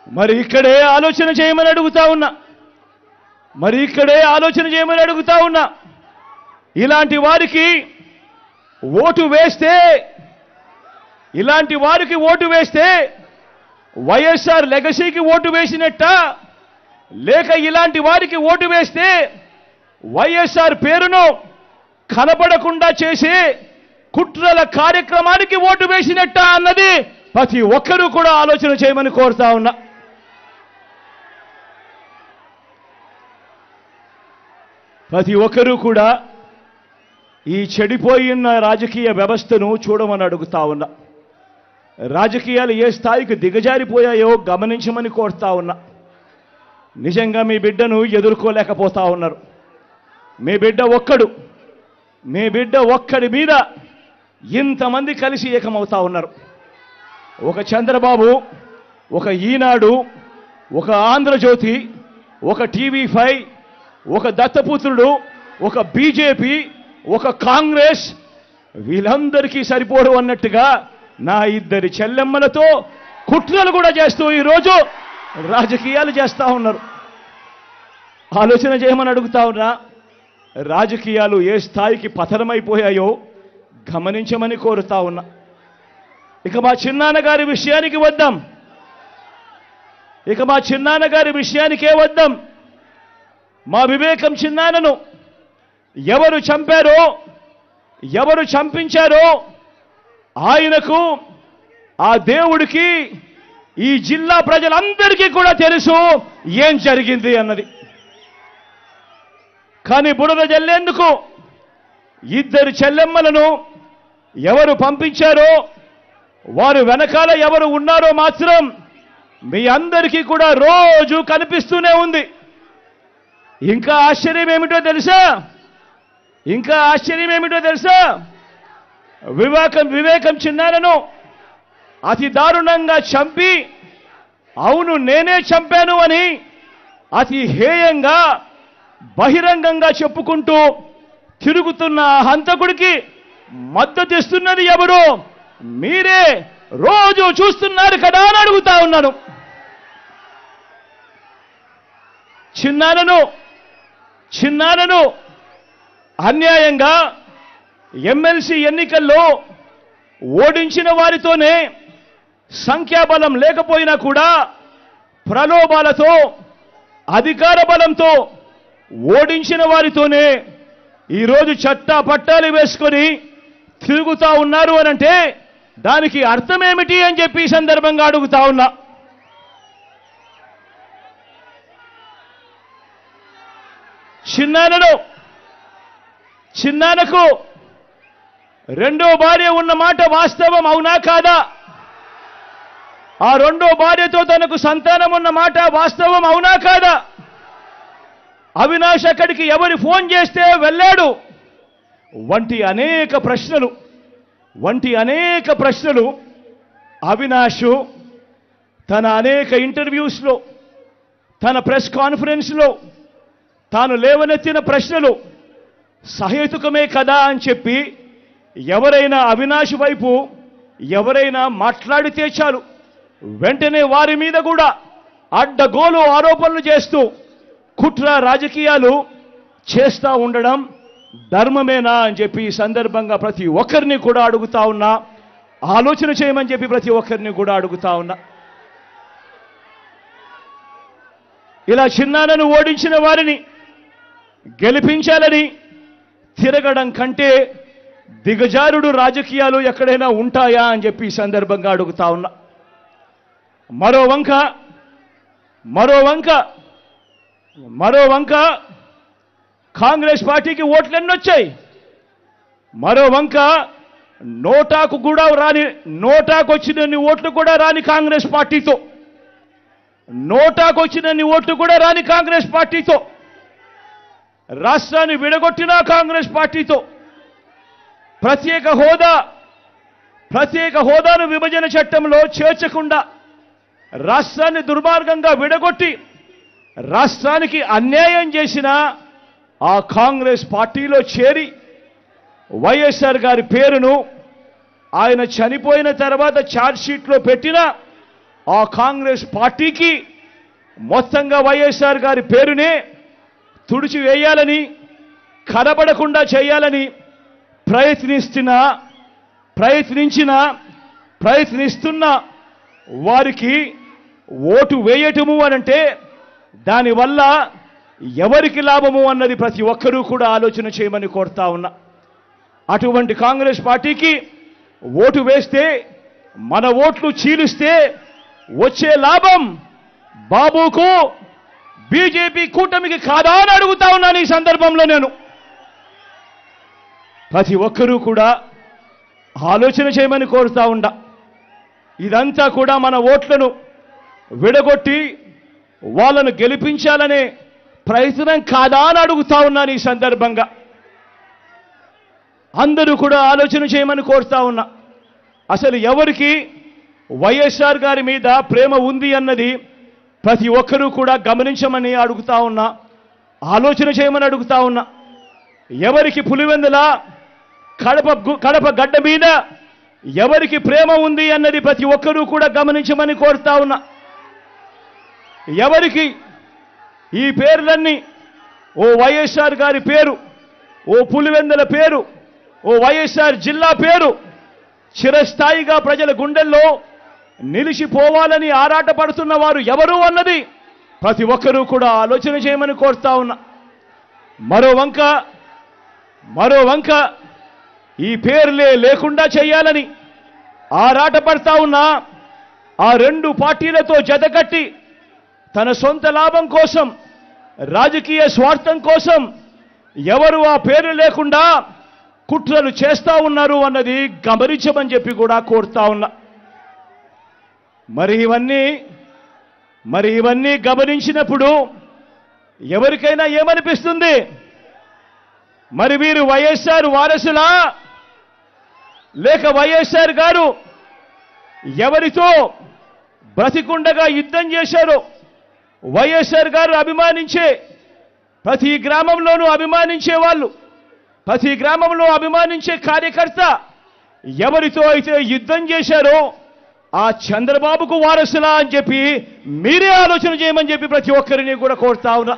మరి ఇక్కడే ఆలోచన చేయమని అడుగుతా ఉన్నా ఇలాంటి వారికి ఓటు వేస్తే వైఎస్ఆర్ లెగసీకి ఓటు వేసినట్ట, లేక ఇలాంటి వారికి ఓటు వేస్తే వైఎస్ఆర్ పేరును కనబడకుండా చేసే కుట్రల కార్యక్రమానికి ఓటు వేసినట్ట అన్నది ప్రతి ఒక్కరూ కూడా ఆలోచన చేయమని కోరుతా ఉన్నా. ప్రతి ఒక్కరూ కూడా ఈ చెడిపోయిన రాజకీయ వ్యవస్థను చూడమని అడుగుతా ఉన్నా. రాజకీయాలు ఏ స్థాయికి దిగజారిపోయాయో గమనించమని కోరుతా ఉన్నా. నిజంగా మీ బిడ్డను ఎదుర్కోలేకపోతా ఉన్నారు. మీ బిడ్డ ఒక్కడి మీద ఇంతమంది కలిసి ఏకమవుతా ఉన్నారు. ఒక చంద్రబాబు, ఒక ఈనాడు, ఒక ఆంధ్రజ్యోతి, ఒక టీవీ5, ఒక దత్తపుత్రుడు, ఒక బీజేపీ, ఒక కాంగ్రెస్, వీళ్ళందరికీ సరిపోరు అన్నట్టుగా నా ఇద్దరి చెల్లెమ్మలతో కుట్రలు కూడా చేస్తూ ఈరోజు రాజకీయాలు చేస్తూ ఉన్నారు. ఆలోచన చేయమని అడుగుతా ఉన్నా. రాజకీయాలు ఏ స్థాయికి పతనమైపోయాయో గమనించమని కోరుతా ఉన్నా. ఇక మా చిన్నాన్నగారి విషయానికే వద్దాం. మా వివేకం చిన్నాన్నను ఎవరు చంపారో, ఎవరు చంపించారో ఆయనకు, ఆ దేవుడికి, ఈ జిల్లా ప్రజలందరికీ కూడా తెలుసు ఏం జరిగింది అన్నది. కానీ బురద జల్లేందుకు ఇద్దరు చెల్లెమ్మలను ఎవరు పంపించారో, వారు వెనకాల ఎవరు ఉన్నారో మాత్రం మీ అందరికీ కూడా రోజు కనిపిస్తూనే ఉంది. ఇంకా ఆశ్చర్యం ఏమిటో తెలుసా? వివేకం చిన్నారను అతి దారుణంగా చంపి, అవును నేనే చంపాను అని అతి హేయంగా బహిరంగంగా చెప్పుకుంటూ తిరుగుతున్న హంతకుడికి మద్దతిస్తున్నది ఎవరు? మీరే రోజు చూస్తున్నారు కదా అని అడుగుతా ఉన్నాను. చిన్నారను అన్యాయంగా ఎమ్మెల్సీ ఎన్నికల్లో ఓడించిన వారితోనే, సంఖ్యాబలం లేకపోయినా కూడా ప్రలోభాలతో, అధికార బలంతో ఓడించిన వారితోనే ఈరోజు చట్టా పట్టాలు వేసుకొని తిరుగుతా ఉన్నారు అనంటే దానికి అర్థమేమిటి అని చెప్పి ఈ సందర్భంగా అడుగుతా ఉన్నా. చిన్నానకు రెండో భార్య ఉన్న మాట వాస్తవం అవునా కాదా? ఆ రెండో భార్యతో తనకు సంతానం ఉన్న మాట వాస్తవం అవునా కాదా? అవినాష్ అక్కడికి ఎవరు ఫోన్ చేస్తే వెళ్ళాడు వంటి అనేక ప్రశ్నలు అవినాష్ తన అనేక ఇంటర్వ్యూస్లో, తన ప్రెస్ కాన్ఫరెన్స్లో తాను లేవనెత్తిన ప్రశ్నలు సహేతుకమే కదా అని చెప్పి ఎవరైనా అవినాష్ వైపు ఎవరైనా మాట్లాడితే చాలు వెంటనే వారి మీద కూడా అడ్డగోలు ఆరోపణలు చేస్తూ కుట్ర రాజకీయాలు చేస్తూ ఉండడం ధర్మమేనా అని చెప్పి ఈ సందర్భంగా ప్రతి ఒక్కరిని కూడా అడుగుతా ఉన్నా. ఆలోచన చేయమని చెప్పి ప్రతి ఒక్కరిని కూడా అడుగుతా ఉన్నా. ఇలా చిన్నాన్నను ఓడించిన వారిని గెలిపించాలని తిరగడం కంటే దిగజారుడు రాజకీయాలు ఎక్కడైనా ఉంటాయా అని చెప్పి ఈ సందర్భంగా అడుగుతా ఉన్నా. మరో వంక కాంగ్రెస్ పార్టీకి ఓట్లు ఎన్నొచ్చాయి. మరో వంక నోటాకు వచ్చినన్ని ఓట్లు కూడా రాని కాంగ్రెస్ పార్టీతో, రాష్ట్రాన్ని విడగొట్టిన కాంగ్రెస్ పార్టీతో, ప్రత్యేక హోదాను విభజన చట్టంలో చేర్చకుండా రాష్ట్రాన్ని దుర్మార్గంగా విడగొట్టి రాష్ట్రానికి అన్యాయం చేసిన ఆ కాంగ్రెస్ పార్టీలో చేరి వైఎస్ఆర్ గారి పేరును ఆయన చనిపోయిన తర్వాత ఛార్జ్ షీట్లో పెట్టిన ఆ కాంగ్రెస్ పార్టీకి మొత్తంగా వైఎస్ఆర్ గారి పేరునే తుడిచివేయాలని, కనబడకుండా చేయాలని ప్రయత్నిస్తున్న వారికి ఓటు వేయటము అనంటే దానివల్ల ఎవరికి లాభము అన్నది ప్రతి ఒక్కరూ కూడా ఆలోచన చేయమని కోరుతా ఉన్నా. అటువంటి కాంగ్రెస్ పార్టీకి ఓటు వేస్తే, మన ఓట్లు చీలిస్తే వచ్చే లాభం బాబుకు, బీజేపీ కూటమికి కాదా అని అడుగుతా ఉన్నాను. ఈ సందర్భంలో నేను ప్రతి ఒక్కరూ కూడా ఆలోచన చేయమని కోరుతా ఉండా. ఇదంతా కూడా మన ఓట్లను విడగొట్టి వాళ్ళను గెలిపించాలనే ప్రయత్నం కాదా అని అడుగుతా ఉన్నాను. ఈ సందర్భంగా అందరూ కూడా ఆలోచన చేయమని కోరుతా ఉన్నా. అసలు ఎవరికి వైఎస్ఆర్ గారి మీద ప్రేమ ఉంది అన్నది ప్రతి ఒక్కరూ కూడా గమనించమని అడుగుతా ఉన్నా, ఆలోచన చేయమని అడుగుతా ఉన్నా. ఎవరికి పులివెందుల కడప గడ్డ మీద ఎవరికి ప్రేమ ఉంది అన్నది ప్రతి ఒక్కరూ కూడా గమనించమని కోరుతా ఉన్నా. ఎవరికి ఈ పేర్లన్నీ, ఓ వైఎస్ఆర్ గారి పేరు, ఓ పులివెందుల పేరు, ఓ వైఎస్ఆర్ జిల్లా పేరు చిరస్థాయిగా ప్రజల గుండెల్లో నిలిచిపోవాలని ఆరాటపడుతున్న వారు ఎవరు అన్నది ప్రతి ఒక్కరూ కూడా ఆలోచన చేయమని కోరుతా ఉన్నా. మరో వంక ఈ పేర్లే లేకుండా చేయాలని ఆరాటపడతా ఉన్నా ఆ రెండు పార్టీలతో జతకట్టి తన సొంత లాభం కోసం, రాజకీయ స్వార్థం కోసం ఎవరు ఆ పేరు లేకుండా కుట్రలు చేస్తా ఉన్నారు అన్నది గమనించమని చెప్పి కూడా కోరుతా ఉన్నా. మరి ఇవన్నీ గమనించినప్పుడు ఎవరికైనా ఏమనిపిస్తుంది? మరి వీరు వైఎస్ఆర్ వారసులా, లేక వైఎస్ఆర్ గారు ఎవరితో బ్రతికుండగా యుద్ధం చేశారో, వైఎస్ఆర్ గారు అభిమానించే ప్రతి గ్రామంలోనూ అభిమానించే వాళ్ళు, ప్రతి గ్రామంలో అభిమానించే కార్యకర్త ఎవరితో అయితే యుద్ధం చేశారో ఆ చంద్రబాబుకు వారసులా అని చెప్పి మీరే ఆలోచన చేయమని చెప్పి ప్రతి ఒక్కరిని కూడా కోరుతా ఉన్నా.